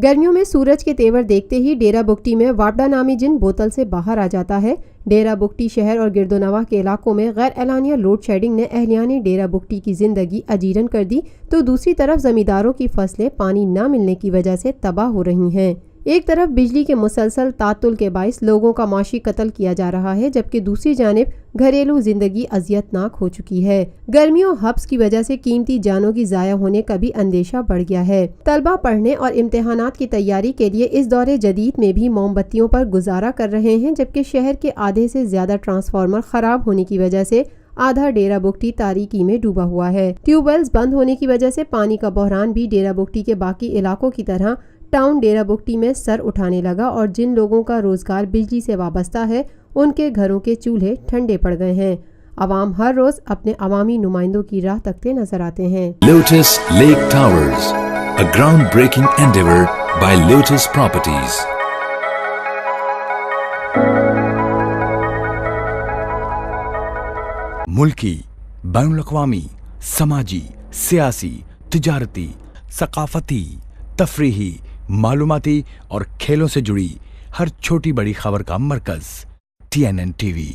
गर्मियों में सूरज के तेवर देखते ही डेरा बुगटी में वापडा नामी जिन बोतल से बाहर आ जाता है। डेरा बुगटी शहर और गिरदोनवा के इलाकों में गैर एलानिया लोड शेडिंग ने अहलियाने डेरा बुगटी की जिंदगी अजीरन कर दी, तो दूसरी तरफ जमींदारों की फसलें पानी न मिलने की वजह से तबाह हो रही हैं। एक तरफ बिजली के मुसलसल तातुल के बाइस लोगों का माशी कत्ल किया जा रहा है, जबकि दूसरी जानिब घरेलू जिंदगी अजियतनाक हो चुकी है। गर्मियों हब्स की वजह से कीमती जानों की ज़ाया होने का भी अंदेशा बढ़ गया है। तलबा पढ़ने और इम्तिहानात की तैयारी के लिए इस दौरे जदीद में भी मोमबत्तियों पर गुजारा कर रहे हैं, जबकि शहर के आधे से ज्यादा ट्रांसफार्मर खराब होने की वजह से आधा डेरा बुगटी तारीकी में डूबा हुआ है। ट्यूबवेल्स बंद होने की वजह से पानी का बहरान भी डेरा बुगटी के बाकी इलाकों की तरह टाउन डेरा बुगटी में सर उठाने लगा और जिन लोगों का रोजगार बिजली से वाबस्ता है उनके घरों के चूल्हे ठंडे पड़ गए हैं। अवाम हर रोज अपने अवामी नुमाइंदों की राह तकते नजर आते हैं। Lotus Lake Towers, a groundbreaking endeavor by Lotus Properties. मुल्की, बैनुल-अक़वामी, समाजी, सियासी, तिजारती, सकाफती, तफरीही, मालूमाती और खेलों से जुड़ी हर छोटी बड़ी खबर का मरकज TNN TV।